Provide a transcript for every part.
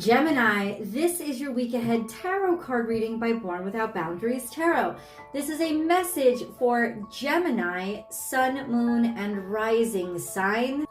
Gemini, this is your week ahead tarot card reading by Born Without Boundaries Tarot. This is a message for Gemini, Sun, Moon, and Rising sign.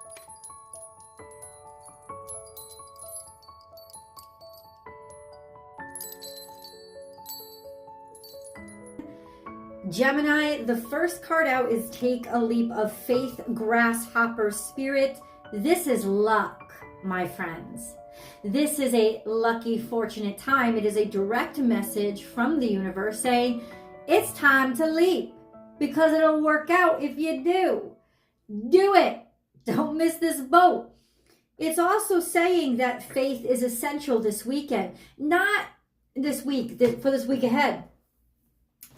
Gemini, the first card out is Take a Leap of Faith, Grasshopper Spirit. This is luck, my friends. This is a lucky, fortunate time. It is a direct message from the universe saying, it's time to leap because it'll work out if you do. Do it. Don't miss this boat. It's also saying that faith is essential this weekend, not this week, for this week ahead.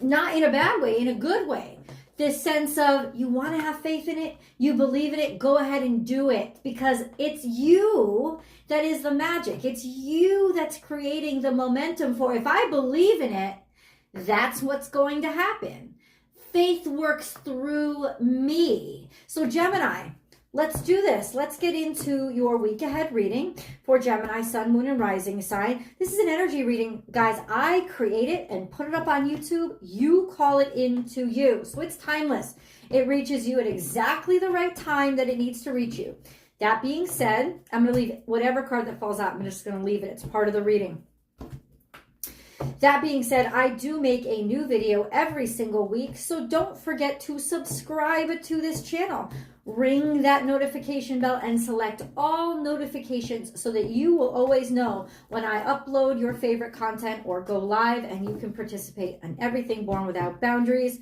Not in a bad way, in a good way. This sense of you want to have faith in it, you believe in it, go ahead and do it because it's you that is the magic. It's you that's creating the momentum for if I believe in it, that's what's going to happen. Faith works through me. So Gemini, let's do this. Let's get into your week ahead reading for Gemini, Sun, Moon, and Rising sign. This is an energy reading, guys. I create it and put it up on YouTube. You call it into you. So it's timeless. It reaches you at exactly the right time that it needs to reach you. That being said, I'm going to leave whatever card that falls out. I'm just going to leave it. It's part of the reading. That being said, I do make a new video every single week, so don't forget to subscribe to this channel. Ring that notification bell and select all notifications so that you will always know when I upload your favorite content or go live, and you can participate in everything Born Without Boundaries.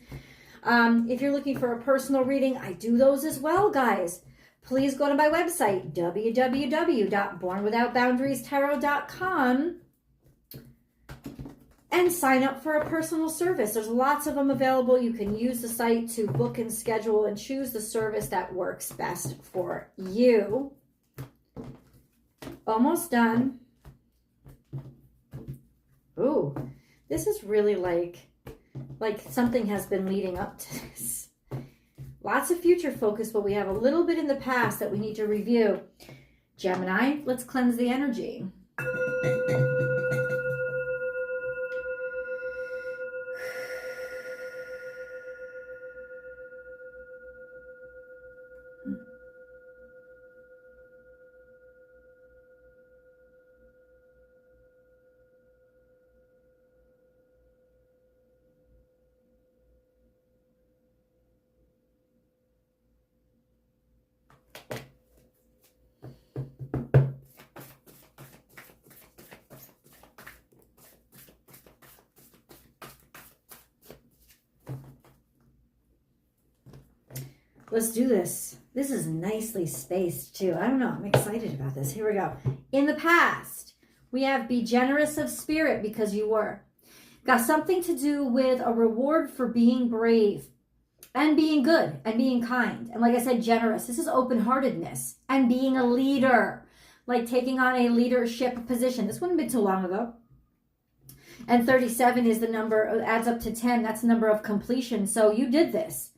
If you're looking for a personal reading, I do those as well, guys. Please go to my website, www.bornwithoutboundariestarot.com. and sign up for a personal service. There's lots of them available. You can use the site to book and schedule and choose the service that works best for you. Almost done. Ooh, this is really like something has been leading up to this. Lots of future focus, but we have a little bit in the past that we need to review. Gemini, let's cleanse the energy. Let's do this. This is nicely spaced too. I don't know. I'm excited about this. Here we go. In the past, we have be generous of spirit because you were. Got something to do with a reward for being brave and being good and being kind. And like I said, generous. This is open-heartedness and being a leader, like taking on a leadership position. This wouldn't have been too long ago. And 37 is the number, adds up to 10. That's the number of completion. So you did this.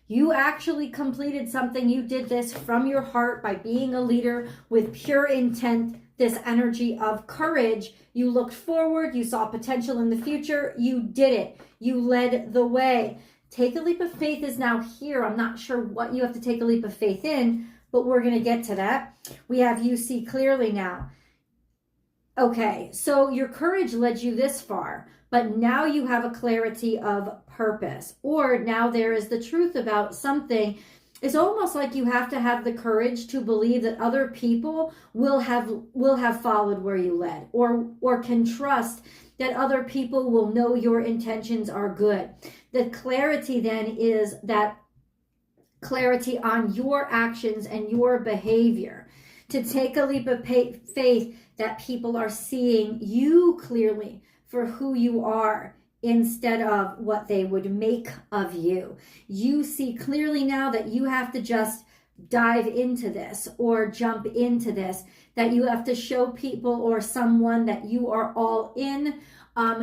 You actually completed something. You did this from your heart by being a leader with pure intent, this energy of courage. You looked forward. You saw potential in the future. You did it. You led the way. Take a leap of faith is now here. I'm not sure what you have to take a leap of faith in, but we're going to get to that. We have you see clearly now. Okay, so your courage led you this far, but now you have a clarity of purpose, or now there is the truth about something. It's almost like you have to have the courage to believe that other people will have followed where you led, or can trust that other people will know your intentions are good. The clarity then is that clarity on your actions and your behavior. To take a leap of faith that people are seeing you clearly for who you are instead of what they would make of you. You see clearly now that you have to just dive into this or jump into this, that you have to show people or someone that you are all in,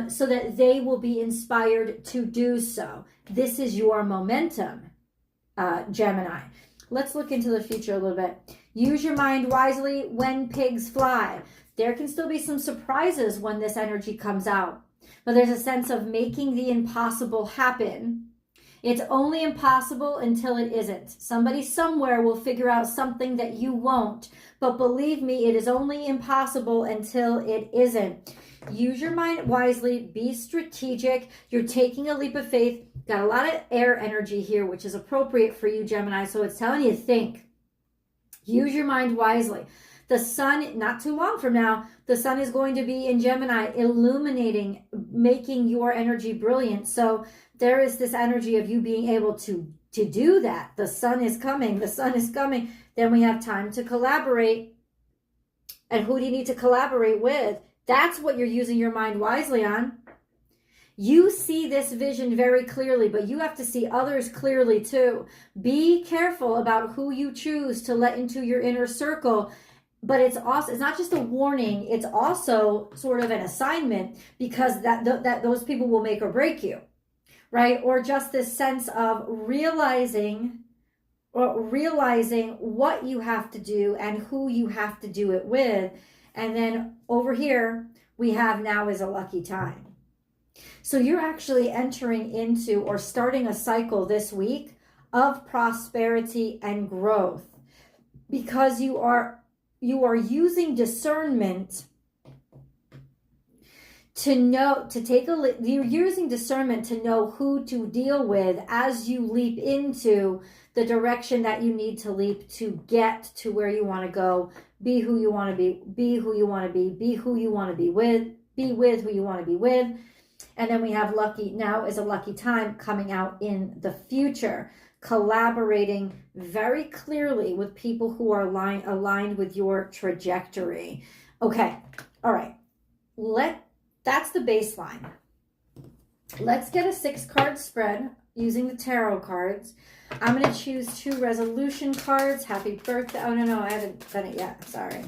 so that they will be inspired to do so. This is your momentum, Gemini. Let's look into the future a little bit. Use your mind wisely when pigs fly. There can still be some surprises when this energy comes out. But there's a sense of making the impossible happen. It's only impossible until it isn't. Somebody somewhere will figure out something that you won't. But believe me, it is only impossible until it isn't. Use your mind wisely. Be strategic. You're taking a leap of faith. Got a lot of air energy here, which is appropriate for you, Gemini. So it's telling you to think. Use your mind wisely. The sun, not too long from now, the sun is going to be in Gemini, illuminating, making your energy brilliant. So there is this energy of you being able to do that. The sun is coming. The sun is coming. Then we have time to collaborate. And who do you need to collaborate with? That's what you're using your mind wisely on. You see this vision very clearly, but you have to see others clearly too. Be careful about who you choose to let into your inner circle. But it's not just a warning, it's also sort of an assignment, because that those people will make or break you, right? Or just this sense of realizing what you have to do and who you have to do it with. And then over here, we have now is a lucky time. So you're actually entering into or starting a cycle this week of prosperity and growth, because you are using discernment to know, you're using discernment to know who to deal with as you leap into the direction that you need to leap to get to where you want to go. Be who you want to be who you want to be who you want to be with who you want to be with. And then we have lucky, now is a lucky time coming out in the future. Collaborating very clearly with people who are aligned with your trajectory. Okay, all right. That's the baseline. Let's get a 6-card spread using the tarot cards. I'm going to choose 2 resolution cards. Happy birthday. Oh, no, I haven't done it yet. Sorry.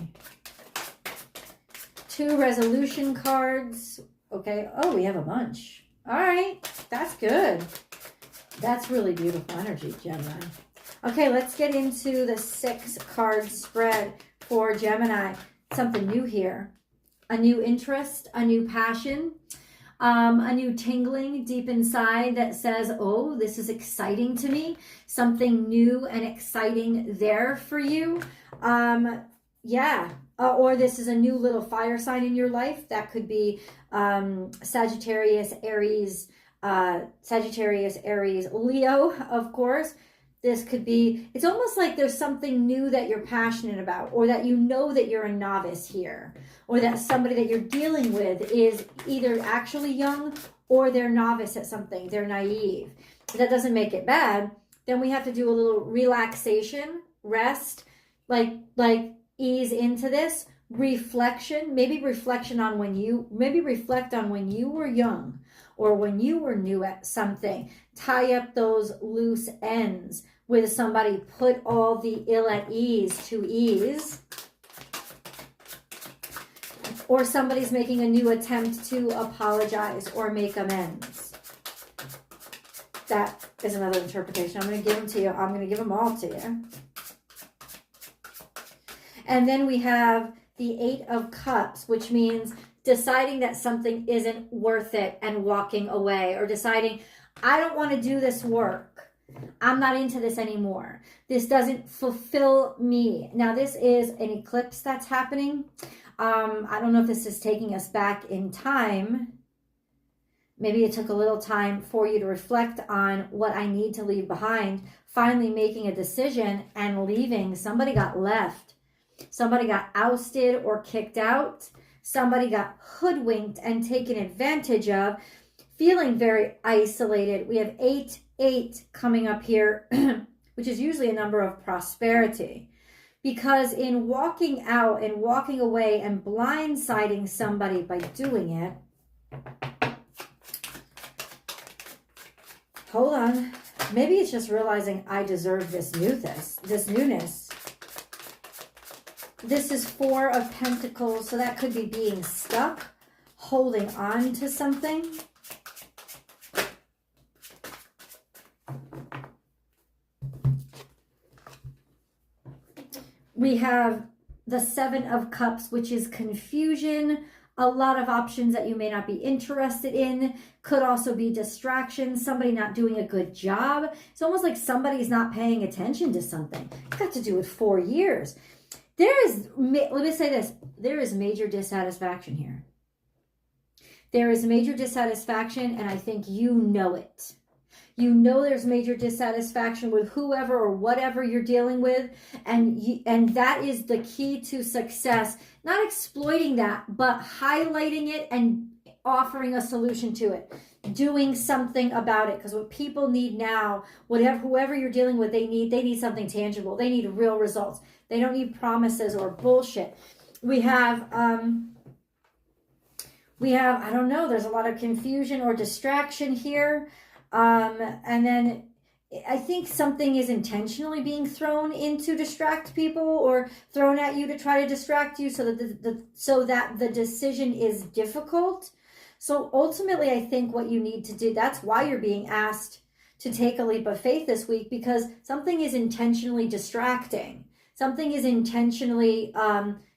2 resolution cards. Okay. Oh, we have a bunch. All right. That's good. That's really beautiful energy, Gemini. Okay, let's get into the 6-card spread for Gemini. Something new here. A new interest, a new passion, a new tingling deep inside that says, oh, this is exciting to me. Something new and exciting there for you. Or this is a new little fire sign in your life. That could be Sagittarius, Aries, Leo, of course. This could be, it's almost like there's something new that you're passionate about, or that you know that you're a novice here, or that somebody that you're dealing with is either actually young or they're novice at something. They're naive. That doesn't make it bad. Then we have to do a little relaxation, rest, like ease into this. Reflection, maybe reflect on when you were young, or when you were new at something. Tie up those loose ends with somebody. Put all the ill at ease to ease. Or somebody's making a new attempt to apologize or make amends. That is another interpretation. I'm going to give them to you. I'm going to give them all to you. And then we have the 8 of Cups, which means deciding that something isn't worth it and walking away, or deciding, I don't want to do this work. I'm not into this anymore. This doesn't fulfill me. Now, this is an eclipse that's happening. I don't know if this is taking us back in time. Maybe it took a little time for you to reflect on what I need to leave behind. Finally making a decision and leaving. Somebody got left. Somebody got ousted or kicked out. Somebody got hoodwinked and taken advantage of. Feeling very isolated. We have 8 coming up here, which is usually a number of prosperity. Because in walking out and walking away and blindsiding somebody by doing it, hold on, maybe it's just realizing I deserve this newness. This is 4 of Pentacles, so that could be being stuck, holding on to something. We have the Seven of Cups, which is confusion, a lot of options that you may not be interested in. Could also be distractions, somebody not doing a good job. It's almost like somebody's not paying attention to something. It's got to do with 4 years. Let me say this, there is major dissatisfaction here. There is major dissatisfaction, and I think you know it. You know there's major dissatisfaction with whoever or whatever you're dealing with, and that is the key to success. Not exploiting that, but highlighting it and offering a solution to it. Doing something about it, because what people need now, whoever you're dealing with, they need something tangible. They need real results. They don't need promises or bullshit. We have I don't know, there's a lot of confusion or distraction here. And then I think something is intentionally being thrown in to distract people, or thrown at you to try to distract you, so that the decision is difficult. So ultimately, I think what you need to do, that's why you're being asked to take a leap of faith this week, because something is intentionally distracting. Something is intentionally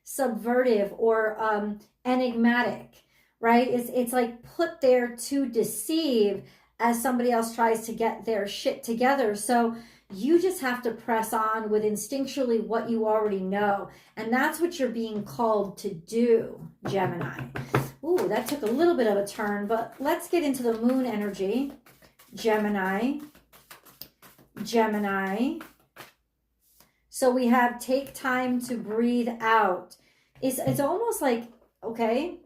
subvertive or enigmatic, right? It's like put there to deceive as somebody else tries to get their shit together. So you just have to press on with instinctually what you already know. And that's what you're being called to do, Gemini. Ooh, that took a little bit of a turn, but let's get into the moon energy. Gemini. So we have take time to breathe out. It's almost like, okay.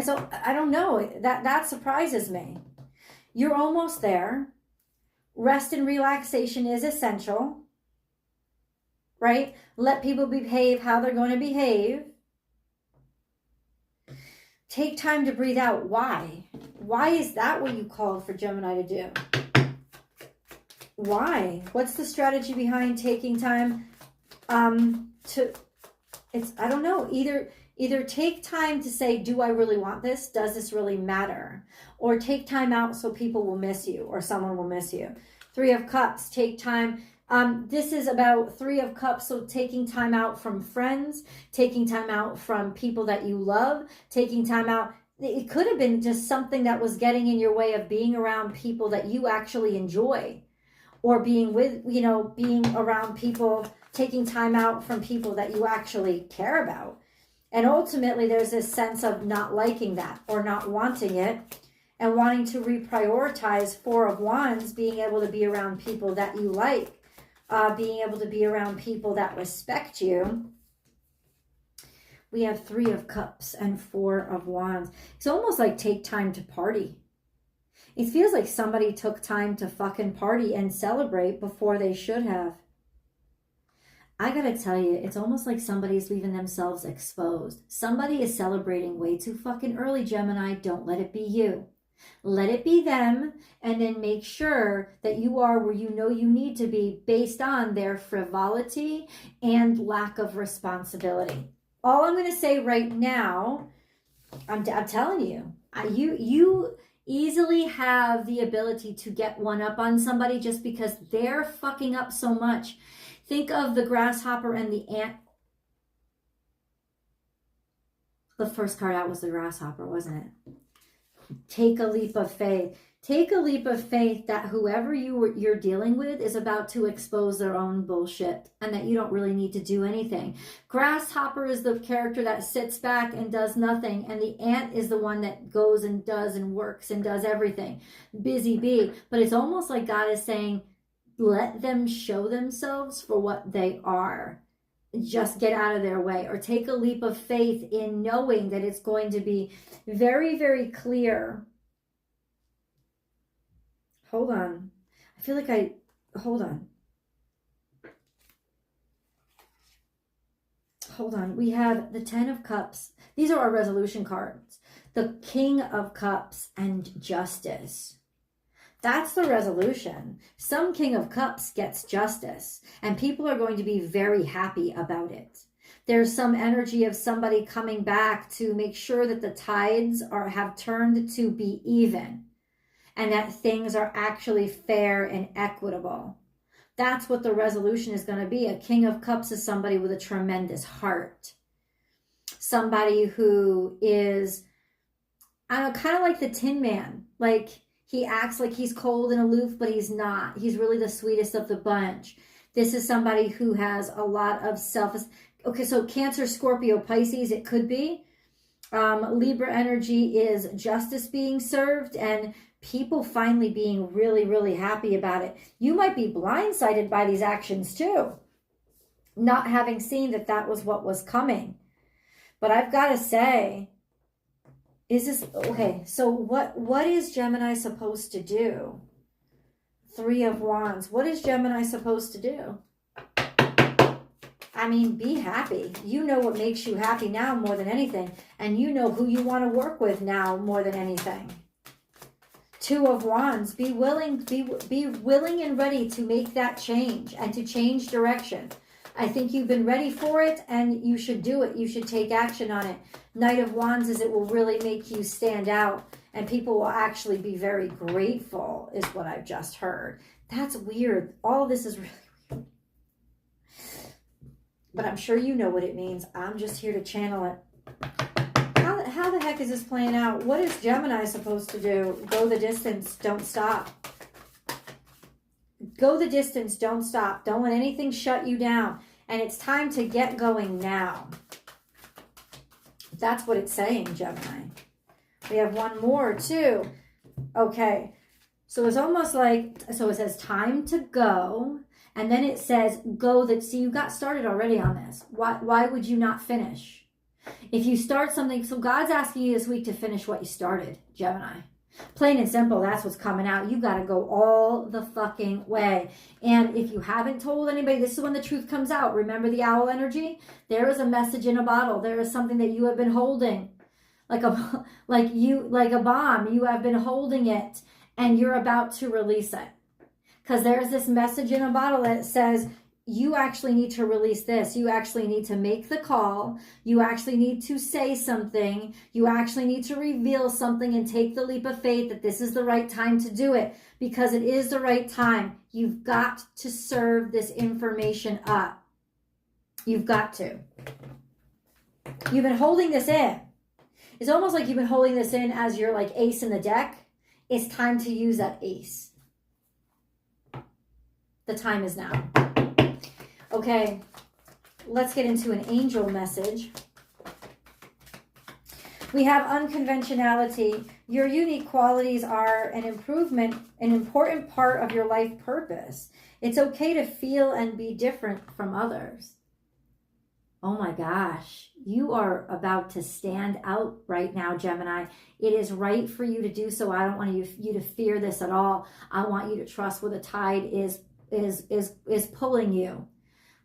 So I don't know, that surprises me. You're almost there. Rest and relaxation is essential, right? Let people behave how they're going to behave. Take time to breathe out. Why? Why is that what you called for Gemini to do? Why? What's the strategy behind taking time I don't know, either take time to say, do I really want this? Does this really matter? Or take time out so people will miss you or someone will miss you. 3 of Cups, take time. This is about 3 of Cups, so taking time out from friends, taking time out from people that you love, taking time out. It could have been just something that was getting in your way of being around people that you actually enjoy, or being around people, taking time out from people that you actually care about. And ultimately, there's this sense of not liking that or not wanting it, and wanting to reprioritize 4 of Wands, being able to be around people that you like, being able to be around people that respect you. We have 3 of Cups and 4 of Wands. It's almost like take time to party. It feels like somebody took time to fucking party and celebrate before they should have. I gotta tell you, it's almost like somebody's leaving themselves exposed. Somebody is celebrating way too fucking early, Gemini. Don't let it be you. Let it be them, and then make sure that you are where you know you need to be based on their frivolity and lack of responsibility. All I'm going to say right now, I'm telling you, you easily have the ability to get one up on somebody just because they're fucking up so much. Think of the grasshopper and the ant. The first card out was the grasshopper, wasn't it? Take a leap of faith. Take a leap of faith that whoever you're dealing with is about to expose their own bullshit, and that you don't really need to do anything. Grasshopper is the character that sits back and does nothing, and the ant is the one that goes and does and works and does everything. Busy bee. But it's almost like God is saying, let them show themselves for what they are. Just get out of their way, or take a leap of faith in knowing that it's going to be very, very clear. Hold on. I feel like hold on. Hold on. We have the 10 of Cups. These are our resolution cards. The King of Cups and Justice. That's the resolution. Some King of Cups gets justice, and people are going to be very happy about it. There's some energy of somebody coming back to make sure that the tides have turned to be even, and that things are actually fair and equitable. That's what the resolution is going to be. A King of Cups is somebody with a tremendous heart. Somebody who is, I don't know, kind of like the Tin Man. Like, he acts like he's cold and aloof, but he's not. He's really the sweetest of the bunch. This is somebody who has a lot of okay, so Cancer, Scorpio, Pisces, it could be. Libra energy is justice being served and people finally being really, really happy about it. You might be blindsided by these actions too, not having seen that that was what was coming. But I've got to say, is this, okay, so what is Gemini supposed to do? Three of Wands. What is Gemini supposed to do? I mean, be happy. You know what makes you happy now more than anything. And you know who you want to work with now more than anything. Two of Wands. Be willing and ready to make that change and to change direction. I think you've been ready for it and you should do it. You should take action on it. Knight of Wands is it will really make you stand out and people will actually be very grateful is what I've just heard. That's weird. All of this is really weird. But I'm sure you know what it means. I'm just here to channel it. How the heck is this playing out? What is Gemini supposed to do? Go the distance. Don't stop. Go the distance. Don't stop. Don't let anything shut you down. And it's time to get going now. That's what it's saying, Gemini. We have one more, too. Okay. So it's almost like, so it says time to go. And then it says go that, see, you got started already on this. Why would you not finish? If you start something, so God's asking you this week to finish what you started, Gemini. Plain and simple, that's what's coming out. You got to go all the fucking way. And if you haven't told anybody, this is when the truth comes out. Remember the owl energy? There is a message in a bottle. There is something that you have been holding. Like a bomb. You have been holding it and you're about to release it. Because there's this message in a bottle that says, you actually need to release this. You actually need to make the call. You actually need to say something. You actually need to reveal something and take the leap of faith that this is the right time to do it because it is the right time. You've got to serve this information up. You've got to. You've been holding this in. It's almost like you've been holding this in as your like ace in the deck. It's time to use that ace. The time is now. Okay, let's get into an angel message. We have unconventionality. Your unique qualities are an improvement, an important part of your life purpose. It's okay to feel and be different from others. Oh my gosh, you are about to stand out right now, Gemini. It is right for you to do so. I don't want you to fear this at all. I want you to trust where the tide is pulling you.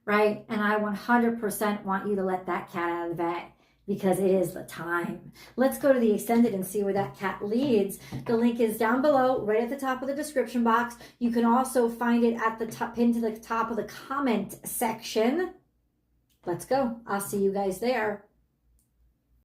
Right? And I 100% want you to let that cat out of the bag because it is the time. Let's go to the extended and see where that cat leads. The link is down below, right at the top of the description box. You can also find it at the top, pinned to the top of the comment section. Let's go. I'll see you guys there.